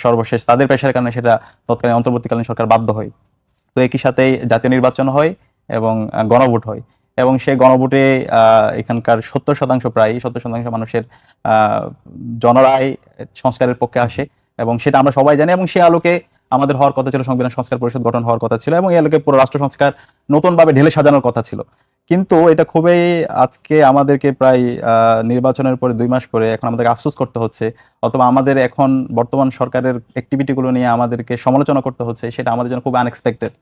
সর্বশেষ তাদের প্রেশারের কারণে সেটা তৎকালীন অন্তর্বর্তীকালীন সরকার বাধ্য হয়। তো একই সাথেই জাতীয় নির্বাচন হয় এবং গণভোট হয়, এবং সেই গণভোটে এখানকার 70% প্রায় 70% মানুষের জনরায় সংস্কারের পক্ষে আসে, এবং সেটা আমরা সবাই জানি। এবং সে আলোকে আমাদের হওয়ার কথা ছিল সংবিধান সংস্কার পরিষদ গঠন হওয়ার কথা ছিল, এবং এই আলোকে পুরো রাষ্ট্র সংস্কার নতুনভাবে ঢেলে সাজানোর কথা ছিল। কিন্তু এটা খুবই আজকে আমাদেরকে প্রায় নির্বাচনের পরে 2 মাস পরে এখন আমাদেরকে আফসোস করতে হচ্ছে, অথবা আমাদের এখন বর্তমান সরকারের অ্যাক্টিভিটিগুলো নিয়ে আমাদেরকে সমালোচনা করতে হচ্ছে, সেটা আমাদের জন্য খুব আনএক্সপেক্টেড।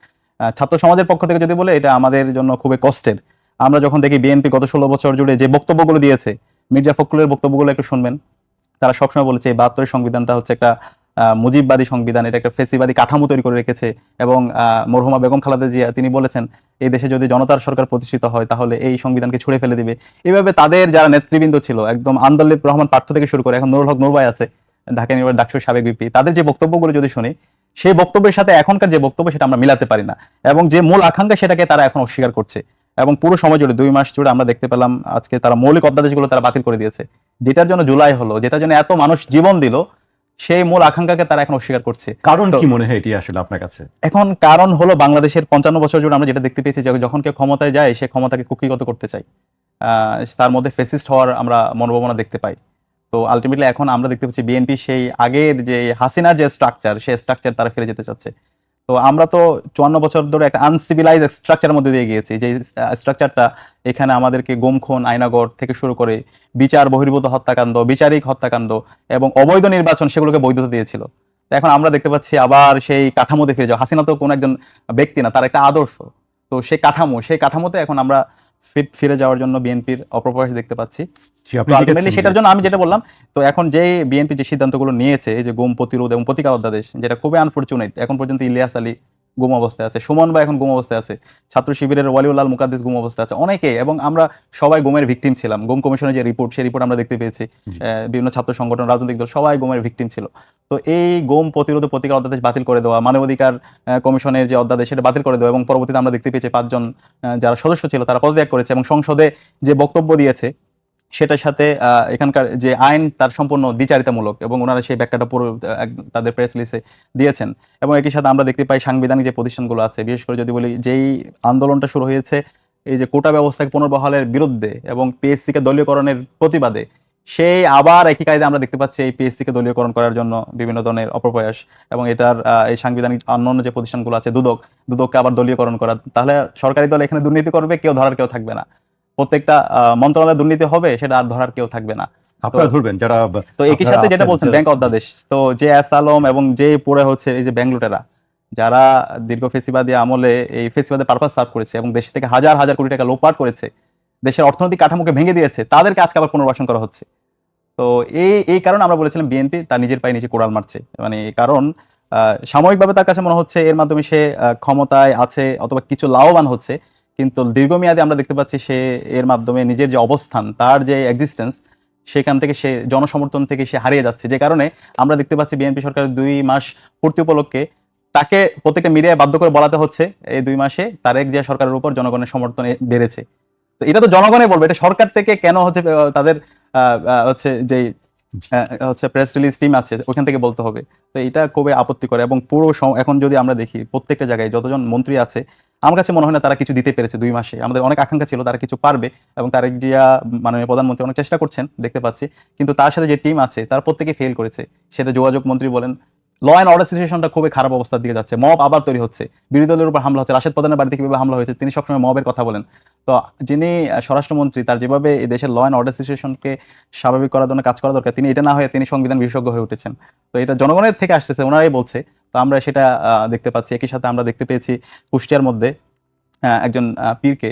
ছাত্র সমাজের পক্ষ থেকে যদি বলে, এটা আমাদের জন্য খুবই কষ্টের। আমরা যখন দেখি বিএনপি গত 16 বছর জুড়ে যে বক্তব্যগুলো দিয়েছে, মির্জা ফখরুলের বক্তব্যগুলো একটু শুনবেন। তারা সবসময় বলেছে এই 72 সংবিধানটা হচ্ছে একটা মুজিববাদী সংবিধান, এটা একটা ফেসিবাদী কাঠামো তৈরি করে রেখেছে। এবং মরহুমা বেগম খালেদা জিয়া তিনি বলেছেন এই দেশে যদি জনতার সরকার প্রতিষ্ঠিত হয় তাহলে এই সংবিধানকে ছুঁড়ে ফেলে দিবে। এইভাবে তাদের যারা নেতৃবৃন্দ ছিল, একদম আন্দোলন রহমান পার্থ থেকে শুরু করে এখন নুরুল হক নুরভাই আছে ঢাকা ইউনিভার্সিটির ডাকসুর সাবেক ভিপি, তাদের যে বক্তব্যগুলো যদি শুনি, সেই বক্তব্যের সাথে এখনকার যে বক্তব্য সেটা আমরা মিলাতে পারি না, এবং যে মূল আকাঙ্ক্ষা সেটাকে তারা এখন অস্বীকার করছে। এবং পুরো সময় জুড়ে 2 মাস জুড়ে আমরা দেখতে পেলাম আজকে তারা মৌলিক অধ্যাদেশগুলো তারা বাতিল করে দিয়েছে, যেটার জন্য জুলাই হলো, যেটার জন্য এত মানুষ জীবন দিল, সেই মূল আকাঙ্ক্ষাকে তারা এখন অস্বীকার করছে। কারণ কি মনে হয় এটি আসলে আপনার কাছে? এখন কারণ হলো বাংলাদেশের 55 বছর জুড়ে আমরা যেটা দেখতে পেয়েছি যে যখন কেউ ক্ষমতায় যায় সে ক্ষমতাকে কুক্ষিগত করতে চায়, তার মধ্যে ফেসিস্ট হওয়ার আমরা মনোভাবনা দেখতে পাই। তো আলটিমেটলি এখন আমরা দেখতে পাচ্ছি বিএনপি সেই আগের যে হাসিনার যে স্ট্রাকচার, সেই স্ট্রাকচার তারা ফিরে যেতে চাচ্ছে। তো আমরা তো 54 বছর ধরে একটা আনসিভিলাইজ স্ট্রাকচারের মধ্যে দিয়ে গিয়েছি, যে স্ট্রাকচারটা এখানে আমাদেরকে গুম খুন আয়নাগর থেকে শুরু করে বিচার বহির্ভূত হত্যাকাণ্ড, বিচারিক হত্যাকাণ্ড এবং অবৈধ নির্বাচন সেগুলোকে বৈধতা দিয়েছিল। তো এখন আমরা দেখতে পাচ্ছি আবার সেই কাঠামোতে ফিরে যাওয়া। হাসিনা তো কোনো একজন ব্যক্তি না, তার একটা আদর্শ। তো সেই কাঠামোতে এখন আমরা ফিরে যাওয়ার জন্য বিএনপির অপপ্রয়াস দেখতে পাচ্ছি। সেটার জন্য আমি যেটা বললাম, তো এখন যে বিএনপি যে সিদ্ধান্তগুলো নিয়েছে, এই যে গুম প্রতিরোধ এবং প্রতিকার অধ্যাদেশ, যেটা খুবই আনফরচুনেট, এখন পর্যন্ত ইলিয়াস আলী গুম অবস্থায় আছে, সুমন ভাই এখন গুম অবস্থায় আছে, ছাত্র শিবিরের ওয়ালিউল্লাহ মুকাদ্দিস গুম অবস্থায় আছে, অনেকে, এবং আমরা সবাই গুমের ভিকটিম ছিলাম। গুম কমিশনের যে রিপোর্ট, সেই রিপোর্ট আমরা দেখতে পেয়েছি, বিভিন্ন ছাত্র সংগঠন, রাজনৈতিক দল সবাই গুমের ভিকটিম ছিল। তো এই গুম প্রতিরোধ প্রতিকার অধ্যাদেশ বাতিল করে দেওয়া, মানবাধিকার কমিশনের যে অধ্যাদেশ সেটা বাতিল করে দেওয়া, এবং পরবর্তীতে আমরা দেখতে পেয়েছি 5 জন যারা সদস্য ছিল তারা পদত্যাগ করেছে, এবং সংসদে যে বক্তব্য দিয়েছে সেটার সাথে এখানকার যে আইন তার সম্পূর্ণ দ্বিচারিতামূলক, এবং ওনারা সেই ব্যাখ্যাটা পুরো তাদের প্রেস রিলিজে দিয়েছেন। এবং একই সাথে আমরা দেখতে পাই সাংবিধানিক যে প্রতিষ্ঠানগুলো আছে, বিশেষ করে যদি বলি যেই আন্দোলনটা শুরু হয়েছে এই যে কোটা ব্যবস্থাকে পুনর্বহালের বিরুদ্ধে এবং পিএসসি কে দলীয়করণের প্রতিবাদে, সেই আবার একই কায়দা আমরা দেখতে পাচ্ছি এই পিএসসি কে দলীয়করণ করার জন্য বিভিন্ন ধরনের অপপ্রয়াস, এবং এটার এই সাংবিধানিক অন্যান্য যে প্রতিষ্ঠানগুলো আছে দুদককে আবার দলীয়করণ করা। তাহলে সরকারি দল এখানে দুর্নীতি করবে, কেউ ধরার কেউ থাকবে না, প্রত্যেকটা মন্ত্রণালয়ে দুর্নীতি হবে, সেটা আর ধরার কেউ থাকবে না, আপনারা ধরবেন যারা। তো একই সাথে যেটা বলছেন ব্যাংক অধ্যাদেশ, তো যে এস আলম এবং যে পড়ে হচ্ছে এই যে ব্যাংক লুটেরা, যারা দীর্ঘ ফেসিবাদী আমলে এই ফেসিবাদের পারপাস সার্ভ করেছে এবং দেশ থেকে হাজার হাজার কোটি টাকা লোপাট করেছে, দেশের অর্থনৈতিক কাঠামোকে ভেঙে দিয়েছে, তাদেরকে আজকে আবার পুনর্বাসন করা হচ্ছে। তো এই কারণে আমরা বলেছিলাম বিএনপি তার নিজের পায়ে নিজে কোড়াল মারছে, মানে কারণ সাময়িকভাবে তার কাছে মনে হচ্ছে এর মাধ্যমে সে ক্ষমতায় আছে অথবা কিছু লাভবান হচ্ছে, কিন্তু দীর্ঘমেয়াদে আমরা দেখতে পাচ্ছি সে এর মাধ্যমে নিজের যে অবস্থান, তার যে এক্সিস্টেন্স, সেখান থেকে সে জনসমর্থন থেকে সে হারিয়ে যাচ্ছে। যে কারণে আমরা দেখতে পাচ্ছি বিএনপি সরকারের 2 মাস পূর্তি উপলক্ষে তাকে প্রত্যেকটা মিডিয়ায় বাধ্য করে বলাতে হচ্ছে এই 2 মাসে তারেক জিয়া সরকারের উপর জনগণের সমর্থন বেড়েছে। তো এটা তো জনগণই বলবে, এটা সরকার থেকে কেন হচ্ছে তাদের হচ্ছে যে হচ্ছে প্রেস রিলিজ টিম আছে ওখান থেকে বলতে হবে। তো এটা খুবই আপত্তি করে। এবং পুরো এখন যদি আমরা দেখি প্রত্যেকটা জায়গায় যতজন মন্ত্রী আছে, আমার কাছে মনে হয় না তারা কিছু দিতে পেরেছে 2 মাসে। আমাদের অনেক আকাঙ্ক্ষা ছিল তারা কিছু পারবে, এবং তারেক জিয়া মাননীয় প্রধানমন্ত্রী অনেক চেষ্টা করছেন দেখতে পাচ্ছি, কিন্তু তার সাথে যে টিম আছে তার প্রত্যেকে ফেল করেছে। সেটা যোগাযোগ মন্ত্রী বলেন, ল অ্যান্ড অর্ডার সিচুয়েশনটা খুবই খারাপ অবস্থার দিকে যাচ্ছে, মব আবার তৈরি হচ্ছে, বিরোধী দলের উপর হামলা হচ্ছে, রাশেদ প্রধানের বাড়িতে কিভাবে হামলা হয়েছে, তিনি সবসময় মবের কথা বলেন। তো যিনি স্বরাষ্ট্রমন্ত্রী, তার যেভাবে এই দেশের ল অ্যান্ড অর্ডার সিচুয়েশনকে স্বাভাবিক করার জন্য কাজ করা দরকার, তিনি এটা না হয়ে তিনি সংবিধান বিশেষজ্ঞ হয়ে উঠেছেন। তো এটা জনগণের থেকে আসতেছে, ওনারাই বলছে। তো আমরা সেটা দেখতে পাচ্ছি। একই সাথে আমরা দেখতে পেয়েছি কুষ্টিয়ার মধ্যে একজন পীরকে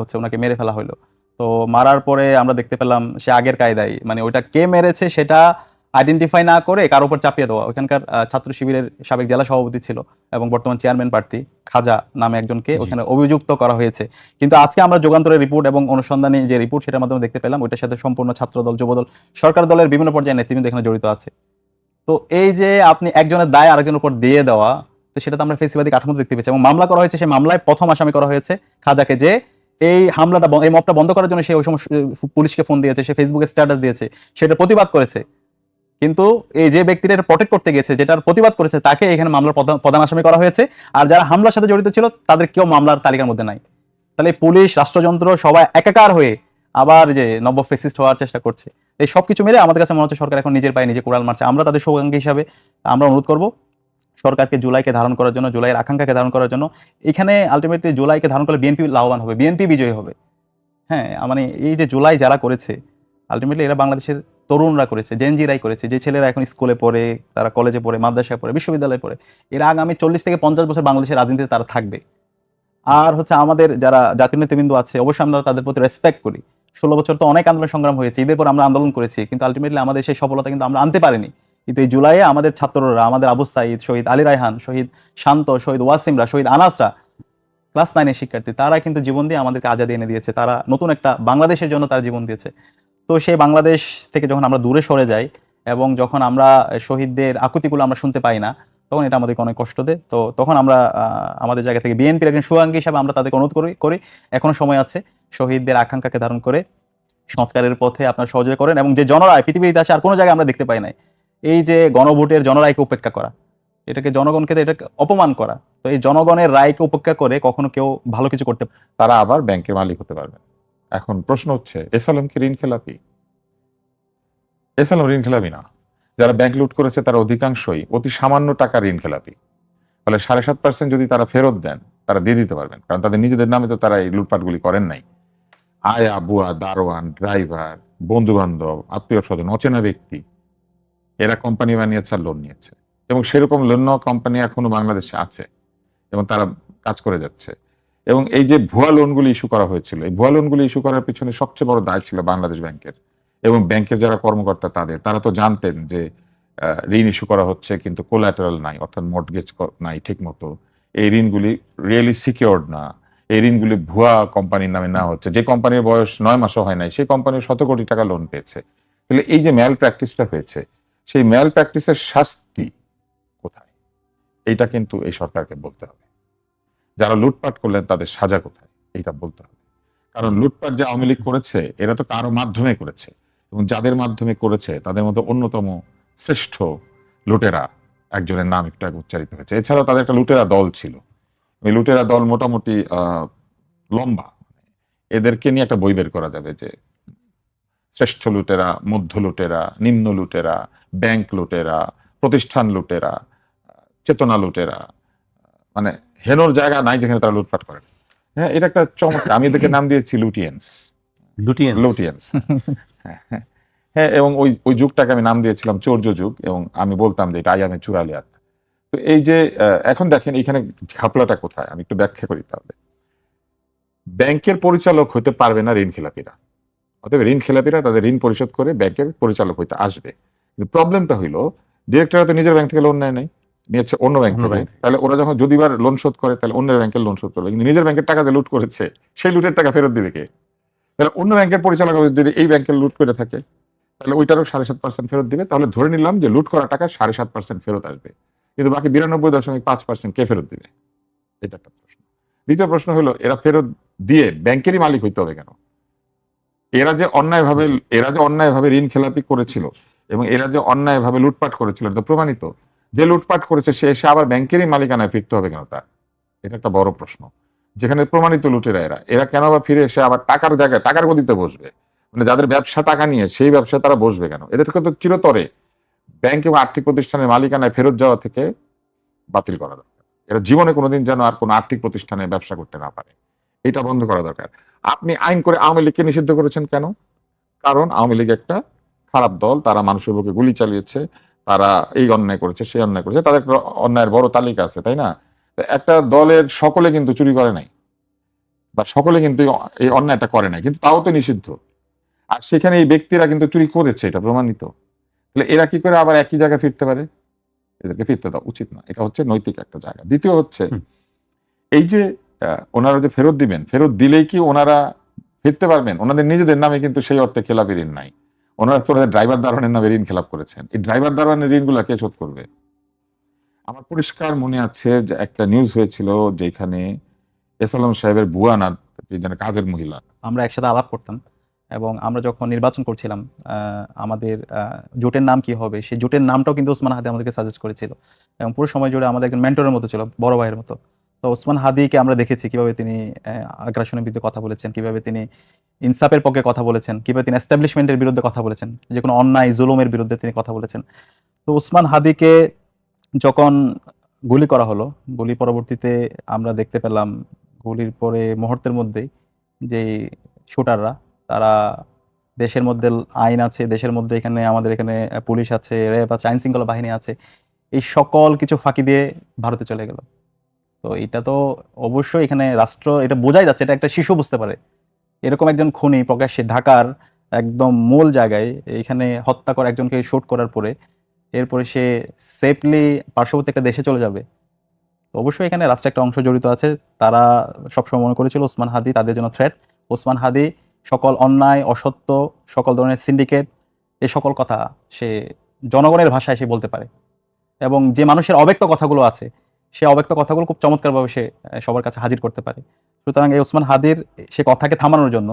হচ্ছে ওনাকে মেরে ফেলা হলো। তো মারার পরে আমরা দেখতে পেলাম সে আগের কায়দায়, মানে ওইটা কে মেরেছে সেটা আইডেন্টিফাই না করে কারোর উপর চাপিয়ে দেওয়া। ওখানকার ছাত্র শিবিরের সাবেক জেলা সভাপতি ছিল এবং বর্তমান চেয়ারম্যান প্রার্থী খাজা নামে একজনকে ওখানে অভিযুক্ত করা হয়েছে। কিন্তু আজকে আমরা যুগান্তরের রিপোর্ট এবং অনুসন্ধানী যে রিপোর্ট সেটার মাধ্যমে দেখতে পেলাম ওইটার সাথে সম্পূর্ণ ছাত্রদল, যুবদল, সরকার দলের বিভিন্ন পর্যায়ে নেতৃবৃন্দ এখানে জড়িত আছে। তো এই যে আপনি একজনের দায় আরেকজনের উপর দিয়ে দেওয়া, তো সেটা তো আমরা ফেসিবাদী কাঠামো দেখতে পেয়েছি। এবং মামলা করা হয়েছে, সেই মামলায় প্রথম আসামি করা হয়েছে খাজাকে, যে এই হামলাটা এই মবটা বন্ধ করার জন্য সে ওই সময় পুলিশকে ফোন দিয়েছে, সে ফেসবুকে স্ট্যাটাস দিয়েছে, সেটা প্রতিবাদ করেছে। কিন্তু এই যে ব্যক্তিটা এটা প্রটেক্ট করতে গেছে, যেটার প্রতিবাদ করেছে, তাকে এখানে মামলার প্রধান আসামি করা হয়েছে। আর যারা হামলার সাথে জড়িত ছিল তাদের কেউ মামলার তালিকার মধ্যে নাই। তাহলে পুলিশ, রাষ্ট্রযন্ত্র সবাই একাকার হয়ে আবার যে নব্য ফেসিস্ট হওয়ার চেষ্টা করছে। এই সবকিছু মিলে আমাদের কাছে মনে হচ্ছে সরকার এখন নিজের পায়ে নিজে কোড়াল মারছে। আমরা তাদের শুভাকাঙ্ক্ষী হিসাবে আমরা অনুরোধ করব সরকারকে জুলাইকে ধারণ করার জন্য, জুলাইয়ের আকাঙ্ক্ষাকে ধারণ করার জন্য। এখানে আলটিমেটলি জুলাইকে ধারণ করলে বিএনপি লাভবান হবে, বিএনপি বিজয়ী হবে। হ্যাঁ, মানে এই যে জুলাই যারা করেছে আলটিমেটলি এরা বাংলাদেশের তরুণরা করেছে, জেনজিরাই করেছে, যে ছেলেরা এখন স্কুলে পড়ে, তারা কলেজে পড়ে, মাদ্রাসায় পড়ে, বিশ্ববিদ্যালয়ে পড়ে, এরা আগামী 40 থেকে 50 বছর বাংলাদেশের রাজনীতিতে তারা থাকবে। আর হচ্ছে আমাদের যারা জাতীয় নেতৃবৃন্দ আছে, অবশ্যই আমরা তাদের প্রতি রেসপেক্ট করি। 16 বছর তো অনেক আন্দোলন সংগ্রাম হয়েছে, ঈদের পর আমরা আন্দোলন করেছি, কিন্তু আলটিমেটলি আমাদের সেই সফলতা কিন্তু আমরা আনতে পারিনি। কিন্তু এই জুলাইয়ে আমাদের ছাত্ররা, আমাদের আবু সাইদ, শহীদ আলী রায়হান, শহীদ শান্ত, শহীদ ওয়াসিমরা, শহীদ আনাসরা, ক্লাস 9-এর শিক্ষার্থী, তারা কিন্তু জীবন দিয়ে আমাদেরকে আজাদি এনে দিয়েছে। তারা নতুন একটা বাংলাদেশের জন্য তারা জীবন দিয়েছে। তো সেই বাংলাদেশ থেকে যখন আমরা দূরে সরে যাই এবং যখন আমরা শহীদদের আকুতিগুলো আমরা শুনতে পাই না, তখন এটা আমাদেরকে অনেক কষ্ট দেয়। তো তখন আমরা আমাদের জায়গা থেকে বিএনপির একজন শুভাকাঙ্ক্ষী হিসাবে আমরা তাদেরকে অনুরোধ করি এখনো সময় আছে, শহীদদের আকাঙ্ক্ষাকে ধারণ করে সংস্কারের পথে আপনারা সহযোগিতা করেন। এবং যে জনরায় পৃথিবীর ইতিহাসে আর কোনো জায়গায় আমরা দেখতে পাই নাই, এই যে গণভোটের জনরায়কে উপেক্ষা করা, এটাকে জনগণকে এটাকে অপমান করা। তো এই জনগণের রায়কে উপেক্ষা করে কখনো কেউ ভালো কিছু করতে তারা আবার ব্যাংকের মালিক হতে পারবে। এখন প্রশ্ন হচ্ছে, এসালাম কি ঋণ খেলাপি? এসালাম ঋণ খেলাপি না। যারা ব্যাংক লুট করেছে তারা অধিকাংশই অতি সামান্য টাকা ঋণ খেলাপি। ফলে 7.5% যদি তারা ফেরত দেন, তারা দিয়ে দিতে পারবেন, কারণ তাদের নিজেদের নামে তো তারা এই লুটপাটগুলি করেন নাই। আয়া বুয়া, দারোয়ান, ড্রাইভার, বন্ধু বান্ধব, আত্মীয় স্বজন, অচেনা ব্যক্তি, এরা কোম্পানি বানিয়েছে আর লোন নিয়েছে। এবং সেরকম লোন নেওয়া কোম্পানি এখনো বাংলাদেশে আছে এবং তারা কাজ করে যাচ্ছে। এবং এই যে ভুয়া লোনগুলি ইস্যু করা হয়েছিল, এই ভুয়া লোনগুলি ইস্যু করার পিছনে সবচেয়ে বড় দায় ছিল বাংলাদেশ ব্যাংকের। এবং ব্যাংকের যারা কর্মকর্তা তারা তো জানতেন যে ঋণ ইস্যু করা হচ্ছে কিন্তু কোল্যাটারাল নাই, অর্থাৎ মর্টগেজ নাই ঠিক মতো, এই ঋণগুলি রিয়েলি সিকিউরড না, এই ঋণগুলি ভুয়া কোম্পানির নামে না হচ্ছে, যে কোম্পানির বয়স 9 মাসও হয় নাই সেই কোম্পানি 100 কোটি টাকা লোন পেয়েছে। তাহলে এই যে ম্যাল প্র্যাকটিসটা হয়েছে, সেই ম্যাল প্র্যাকটিসের শাস্তি কোথায়, এইটা কিন্তু এই সরকারকে বলতে হবে। যারা লুটপাট করলেন তাদের সাজা কোথায়, এইটা বলতে হবে। কারণ লুটপাট যে আওয়ামী লীগ করেছে, এরা তো কারো মাধ্যমে করেছে, এবং যাদের মাধ্যমে করেছে তাদের মধ্যে অন্যতম শ্রেষ্ঠ লুটেরা একজনের নাম একটু আগে উচ্চারিত হয়েছে। এছাড়াও তাদের একটা লুটেরা দল ছিল, ওই লুটেরা দল মোটামুটি লম্বা। এদেরকে নিয়ে একটা বই বের করা যাবে যে শ্রেষ্ঠ লুটেরা, মধ্য লুটেরা, নিম্ন লুটেরা, ব্যাংক লুটেরা, প্রতিষ্ঠান লুটেরা, চেতনা লুটেরা, মানে হেনোর জায়গা নাই যেখানে তারা লুটপাট করে। হ্যাঁ, এটা একটা চমৎকার, আমি এদেরকে নাম দিয়েছি লুটিয়েন্স। লুটিয়েন্স হ্যাঁ, এবং ওই যুগটাকে আমি নাম দিয়েছিলাম চৌর্য যুগ, এবং আমি বলতাম যে এটা আয়ামে চুরালিয়াত। তো এই যে এখন দেখেন এখানে ঘাপলাটা কোথায়, আমি একটু ব্যাখ্যা করি তাহলে। ব্যাংকের পরিচালক হতে পারবে না ঋণ খেলাপিরা, অতএব ঋণ খেলাপিরা তাদের ঋণ পরিশোধ করে ব্যাংকের পরিচালক হইতে আসবে। কিন্তু প্রবলেমটা হইল, ডিরেক্টররা তো নিজের ব্যাংক থেকে লোন নেয় নাই, নিয়েছে অন্য ব্যাংক থেকে। তাহলে ওরা যখন যদিবার লোন শোধ করে, তাহলে অন্য ব্যাংকের লোন শোধ করবে, কিন্তু নিজের ব্যাংকের টাকা যে লুট করেছে সেই লুটের টাকা ফেরত দিবে কে? তাহলে অন্য ব্যাংকের পরিচালক যদি এই ব্যাংকের লুট করে থাকে, তাহলে ওইটারও 7.5% ফেরত দিবে। তাহলে ধরে নিলাম যে লুট করা টাকা 7.5% ফেরত আসবে, কিন্তু বাকি 92.5% কে ফেরত দিবে? এটা একটা প্রশ্ন। দ্বিতীয় প্রশ্ন হলো, এরা ফেরত দিয়ে ব্যাংকেরই মালিক হইতে হবে কেন? এরা যে অন্যায়ভাবে ঋণ খেলাপি করেছিল এবং এরা যে অন্যায়ভাবে লুটপাট করেছিল, এটা তো প্রমাণিত। যে লুটপাট করেছে সে এসে আবার ব্যাংকেরই মালিকানায় ফিরতে হবে কেন তার? এটা একটা বড় প্রশ্ন। যেখানে প্রমাণিত লুটেরা এরা কেন আবার ফিরে এসে আবার টাকার জায়গায় টাকার গতিতে বসবে? মানে যাদের ব্যবসা টাকা নিয়ে, সেই ব্যবসায় তারা বসবে কেন? এদেরকে তো চিরতরে ব্যাংক এবং আর্থিক প্রতিষ্ঠানের মালিকানায় ফেরত যাওয়া থেকে বাতিল করা দরকার। এরা জীবনে কোনোদিন যেন আর কোনো আর্থিক প্রতিষ্ঠানে ব্যবসা করতে না পারে, এটা বন্ধ করা দরকার। আপনি আইন করে আওয়ামী লীগকে নিষিদ্ধ করেছেন কেন? কারণ আওয়ামী লীগ একটা খারাপ দল, তারা মানুষের বুকে গুলি চালিয়েছে, তারা এই অন্যায় করেছে, সেই অন্যায় করেছে, তাদের অন্যায়ের বড় তালিকা আছে, তাই না? একটা দলের সকলে কিন্তু চুরি করে নাই, বা সকলে কিন্তু এই অন্যায়টা করে নাই, কিন্তু তাও তো নিষিদ্ধ। আর সেখানে এই ব্যক্তিরা কিন্তু চুরি করেছে, এটা প্রমাণিত। তাহলে এরা কি করে আবার একই জায়গায় ফিরতে পারে? এদেরকে ফিরতে দেওয়া উচিত না। এটা হচ্ছে নৈতিক একটা জায়গা। দ্বিতীয় হচ্ছে, এই যে ওনারা যে ফেরত দিবেন, ফেরত দিলেই কি ওনারা ফিরতে পারবেন? ওনাদের নিজেদের নামে কিন্তু সেই অর্থে খেলাপি ঋণ নাই। ওনারা তো ড্রাইভার দারোয়ানের নামে ঋণ খেলাপ করেছেন। এই ড্রাইভার দারোয়ানের ঋণগুলো কে শোধ করবে? আমার পরিষ্কার মনে আছে যে একটা নিউজ হয়েছিল যেখানে এসালাম সাহেবের বুয়া না, কাজের মহিলা, আমরা একসাথে আলাপ করতাম, এবং আমরা যখন নির্বাচন করছিলাম আমাদের জোটের নাম কি হবে, সেই জোটের নামটাও কিন্তু ওসমান হাদি আমাদেরকে সাজেস্ট করেছিল এবং পুরো সময় জুড়ে আমাদের একজন মেন্টরের মতো ছিল, বড় ভাইয়ের মতো। তো ওসমান হাদিকে আমরা দেখেছি কিভাবে তিনি আগ্রাসনের বিরুদ্ধে কথা বলেছেন, কিভাবে তিনি ইনসাফের পক্ষে কথা বলেছেন, কিভাবে তিনি এস্টাবলিশমেন্টের বিরুদ্ধে কথা বলেছেন, যে কোনো অন্যায় জুলুমের বিরুদ্ধে তিনি কথা বলেছেন। তো ওসমান হাদিকে যখন গুলি করা হলো, গুলি পরবর্তীতে আমরা দেখতে পেলাম গুলির পরে মুহূর্তের মধ্যেই যে শুটাররা, তারা দেশের মধ্যে আইন আছে, দেশের মধ্যে এখানে আমাদের এখানে পুলিশ আছে, র্যাব আছে, আইন শৃঙ্খলা বাহিনী আছে, এই সকল কিছু ফাঁকি দিয়ে ভারতে চলে গেল। তো এটা তো অবশ্যই এখানে রাষ্ট্র, এটা বোঝাই যাচ্ছে, এটা একটা শিশু বুঝতে পারে এরকম একজন খুনি প্রকাশ্যে ঢাকার একদম মূল জায়গায় এখানে হত্যা করে একজনকে শুট করার পরে এরপরে সে সেফলি পার্শ্ববর্তী একটা দেশে চলে যাবে। তো অবশ্যই এখানে রাষ্ট্রের একটা অংশ জড়িত আছে। তারা সবসময় মনে করেছিল ওসমান হাদি তাদের জন্য থ্রেট। ওসমান হাদি সকল অন্যায়, অসত্য, সকল ধরনের সিন্ডিকেট, এই সকল কথা সে জনগণের ভাষায় সে বলতে পারে এবং যে মানুষের অব্যক্ত কথাগুলো আছে সে অব্যক্ত কথাগুলো খুব চমৎকারভাবে সে সবার কাছে হাজির করতে পারে। সুতরাং এই ওসমান হাদির সে কথাকে থামানোর জন্য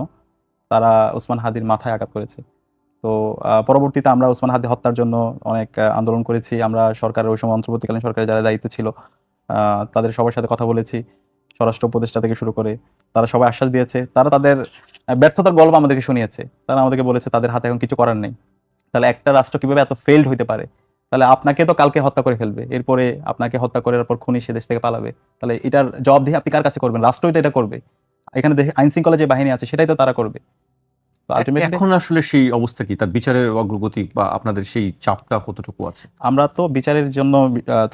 তারা ওসমান হাদির মাথায় আঘাত করেছে। তো পরবর্তীতে আমরা ওসমান হাদি হত্যার জন্য অনেক আন্দোলন করেছি। আমরা সরকারের ওই সময় অন্তর্বর্তীকালীন সরকারের যারা দায়িত্ব ছিল তাদের সবার সাথে কথা বলেছি, স্বরাষ্ট্র উপদেষ্টা থেকে শুরু করে তারা সবাই আশ্বাস দিয়েছে। তারা তাদের ব্যর্থতার গল্প আমাদেরকে শুনিয়েছে। তারা আমাদেরকে বলেছে তাদের হাতে এখন কিছু করার নেই। তাহলে একটা রাষ্ট্র কিভাবে এত ফেইলড হইতে পারে? তাহলে আপনাকে তো কালকে হত্যা করে ফেলবে, এরপরে আপনাকে হত্যা করার পর খুনি সে দেশ থেকে পালাবে। তাহলে এটার জবাবদিহি আপনি কার কাছে করবেন? রাষ্ট্রই তো এটা করবে। এখানে আইন শৃঙ্খলা যে বাহিনী আছে সেটাই তো তারা করবে। তো আলটিমেটলি এখন আসলে সেই অবস্থা কি, তার বিচারের অগ্রগতি বা আপনাদের সেই চাপটা কতটুকু আছে? আমরা তো বিচারের জন্য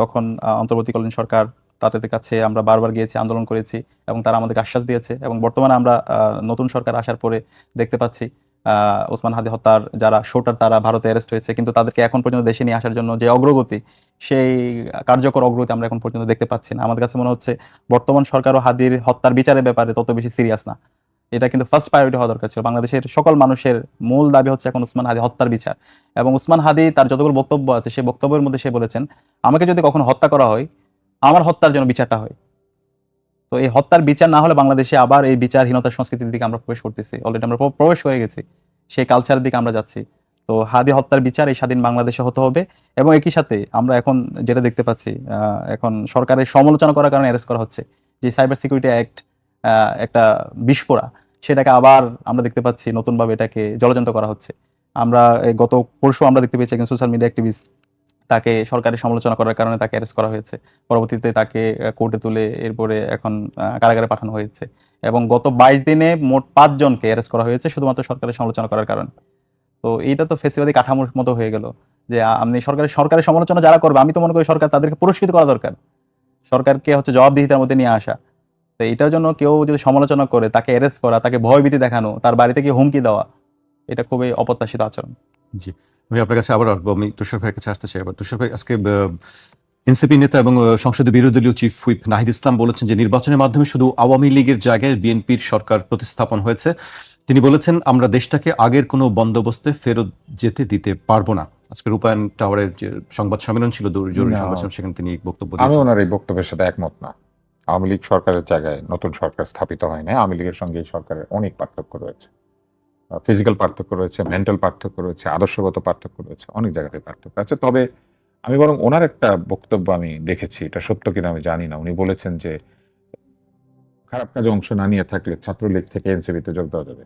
তখন অন্তর্বর্তীকালীন সরকার তাদের কাছে আমরা বারবার গিয়েছি, আন্দোলন করেছি এবং তারা আমাদেরকে আশ্বাস দিয়েছে। এবং বর্তমানে আমরা নতুন সরকার আসার পরে দেখতে পাচ্ছি ওসমান হাদি হত্যার যারা শুটার তারা ভারতে অ্যারেস্ট হয়েছে, কিন্তু তাদেরকে এখন পর্যন্ত দেশে নিয়ে আসার জন্য যে অগ্রগতি, সেই কার্যকর অগ্রগতি আমরা এখন পর্যন্ত দেখতে পাচ্ছি না। আমাদের কাছে মনে হচ্ছে বর্তমান সরকারও হাদির হত্যার বিচারের ব্যাপারে তত বেশি সিরিয়াস না। এটা কিন্তু ফার্স্ট প্রায়োরিটি হওয়া দরকার ছিল। বাংলাদেশের সকল মানুষের মূল দাবি হচ্ছে এখন ওসমান হাদি হত্যার বিচার। এবং ওসমান হাদি তার যতগুলো বক্তব্য আছে সেই বক্তব্যের মধ্যে সে বলেছেন আমাকে যদি কখনো হত্যা করা হয় আমার হত্যার জন্য বিচারটা হয়। তো এই হত্যার বিচার না হলে বাংলাদেশে আবার এই বিচারহীনতার সংস্কৃতির দিকে আমরা প্রবেশ করতেছি, অলরেডি আমরা প্রবেশ হয়ে গেছি, সেই কালচারের দিকে আমরা যাচ্ছি। তো হাদি হত্যার বিচার এই স্বাধীন বাংলাদেশে হতে হবে। এবং একই সাথে আমরা এখন যেটা দেখতে পাচ্ছি এখন সরকারের সমালোচনা করার কারণে অ্যারেস্ট করা হচ্ছে, যে সাইবার সিকিউরিটি অ্যাক্ট একটা বিস্ফোরা, সেটাকে আবার আমরা দেখতে পাচ্ছি নতুনভাবে এটাকে জলযন্ত্র করা হচ্ছে। আমরা গত পরশু আমরা দেখতে পেয়েছি একজন সোশ্যাল মিডিয়া অ্যাক্টিভিস্ট, তাকে সরকারি সমালোচনা করার কারণে তাকে অ্যারেস্ট করা হয়েছে। পরবর্তীতে তাকে কোর্টে তুলে এরপরে এখন কারাগারে পাঠানো হয়েছে। এবং গত 22 দিনে মোট 5 জনকে অ্যারেস্ট করা হয়েছে শুধুমাত্র সরকারের সমালোচনা করার কারণে। তো এইটা তো ফেসিবাদী কাঠামোর মতো হয়ে গেল যে আপনি সরকারের সমালোচনা যারা করবে, আমি তো মনে করি সরকার তাদেরকে পুরস্কৃত করা দরকার, সরকারকে হচ্ছে জবাবদিহিতার মধ্যে নিয়ে আসা। তো এটার জন্য কেউ যদি সমালোচনা করে তাকে অ্যারেস্ট করা, তাকে ভয়ভীতি দেখানো, তার বাড়িতে গিয়ে হুমকি দেওয়া, এটা খুবই অপ্রত্যাশিত আচরণ। জি, আমি আপনার কাছে আবার আসবো। আমি তুষার ভাইয়ের কাছে আসতে চাই। আবার তুষার ভাই, আজকে এনসিপি নেতা এবং সংসদীয় বিরোধী দলীয় চিফ হুইপ নাহিদ ইসলাম বলেছেন যে নির্বাচনের মাধ্যমে শুধু আওয়ামী লীগের জায়গায় বিএনপির সরকার প্রতিস্থাপন হয়েছে। তিনি বলেছেন আমরা দেশটাকে আগের কোনো বন্দোবস্তে ফেরত যেতে দিতে পারবো না। আজকে রূপায়ণ টাওয়ারের যে সংবাদ সম্মেলন ছিল, জরুরি সংবাদ সম্মেলন, সেখানে তিনি বক্তব্য আমি দিয়েছেন। ওনার এই বক্তব্যের সাথে একমত না। আওয়ামী লীগ সরকারের জায়গায় নতুন সরকার স্থাপিত হয় না। আওয়ামী লীগের সঙ্গে এই সরকারের অনেক পার্থক্য রয়েছে, ফিজিক্যাল পার্থক্য রয়েছে, মেন্টাল পার্থক্য রয়েছে, আদর্শগত পার্থক্য রয়েছে, অনেক জায়গাতে পার্থক্য আছে। তবে আমি বরং ওনার একটা বক্তব্য আমি দেখেছি, এটা সত্য কিনা আমি জানি না। উনি বলেছেন যে খারাপ কাজে অংশ না নিয়ে থাকলে ছাত্রলীগ থেকে এনসিপিতে যোগ দেওয়া যাবে।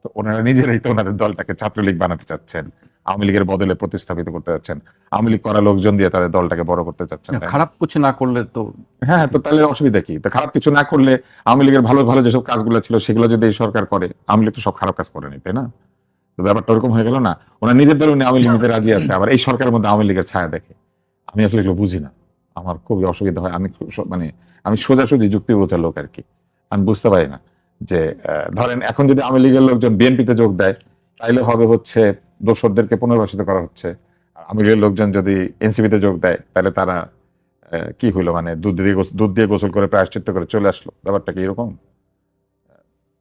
তো ওনারা নিজেরাই তো ওনাদের দলটাকে ছাত্রলীগ বানাতে চাচ্ছেন, আওয়ামী লীগের বদলে প্রতিস্থাপিত করতে যাচ্ছেন, আওয়ামী লীগ করা লোকজন দিয়ে তাদের দলটাকে বড় করতে চাচ্ছেন। তাই না? খারাপ কিছু না করলে তো হ্যাঁ, তো তাহলে অসুবিধা কি? তো খারাপ কিছু না করলে আওয়ামী লীগের ভালো ভালো যেসব কাজগুলো ছিল সেগুলো যদি এই সরকার করে, আওয়ামী লীগ তো সব খারাপ কাজ করে নি, তাই না? তো ব্যাপারটা ওরকম হয়ে গেল না। ওনার নিজের দল উনি আওয়ামী লীগ নিতে রাজি আছে, আবার এই সরকারের মধ্যে আওয়ামী লীগের ছায়া দেখে। আমি আসলে এগুলো বুঝি না, আমার খুবই অসুবিধা হয়। আমি সোজাসুজি যুক্তি বোঝার লোক আর কি। আমি বুঝতে পারি না যে ধরেন এখন যদি আওয়ামী লীগের লোকজন বিএনপিতে যোগ দেয় তাইলে হবে হচ্ছে দোসরদেরকে পুনর্বাসিত করা হচ্ছে। আর আওয়ামী লীগের লোকজন যদি এনসিপিতে যোগ দেয় তাহলে তারা কি হইলো, মানে দুধ দিয়ে গোসল করে প্রায়শ্চিত্ত করে চলে আসলো। ব্যাপারটা কি এরকম?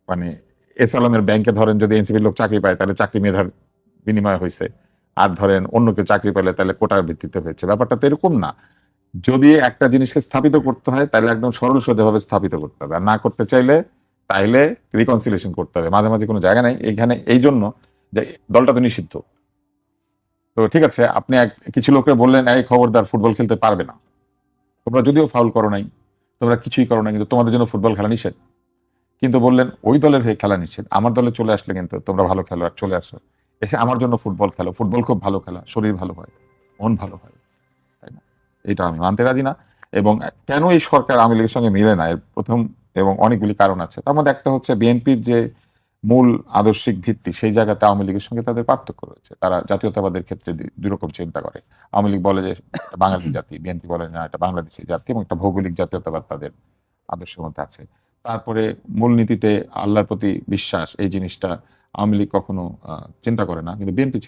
মানে এস আলমের ব্যাংকে ধরেন যদি এনসিপির লোক চাকরি পায় তাহলে চাকরি মেধার বিনিময় হয়েছে, আর ধরেন অন্য কেউ চাকরি পেলে তাহলে কোটার ভিত্তিতে হয়েছে। ব্যাপারটা তো এরকম না। যদি একটা জিনিসকে স্থাপিত করতে হয় তাহলে একদম সরল সোজাভাবে স্থাপিত করতে হবে, আর না করতে চাইলে তাইলে রিকনসিলিয়েশন করতে হবে, মাঝে মাঝে কোনো জায়গা নাই এখানে, এই জন্য যে দলটা তো নিষিদ্ধ। তো ঠিক আছে, আপনি কিছু লোককে বললেন এই খবরদার ফুটবল খেলতে পারবে না, তোমরা যদিও ফাউল করো নাই, তোমরা কিছুই করো না, কিন্তু তোমাদের জন্য ফুটবল খেলা নিষেধ। কিন্তু বললেন ওই দলের হয়ে খেলা নিষেধ, আমার দলে চলে আসলে কিন্তু তোমরা ভালো খেলো, আর চলে আসো এসে আমার জন্য ফুটবল খেলো, ফুটবল খুব ভালো খেলা, শরীর ভালো হয়, মন ভালো হয়, তাই না? এটা আমি মানতে রাজি না। এবং কেন এই সরকার আওয়ামী লীগের সঙ্গে মিলে না, এর প্রথম এবং অনেকগুলি কারণ আছে। তার মধ্যে একটা হচ্ছে বিএনপির যে মূল আদর্শিক ভিত্তি, সেই জায়গাতে আওয়ামী লীগের সঙ্গে তাদের পার্থক্য রয়েছে। তারা জাতীয়তাবাদের ক্ষেত্রে দুই রকম চিন্তা করে। আওয়ামী লীগ বলে যে এটা বাঙালি জাতি, বিএনপি বলে না এটা বাংলাদেশি জাতি, এবং একটা ভৌগোলিক জাতীয়তাবাদ তাদের আদর্শের মধ্যে আছে। তারপরে মূলনীতিতে আল্লাহর প্রতি বিশ্বাস, এই জিনিসটা আওয়ামী লীগ কখনো চিন্তা করে না, কিন্তু বিএনপি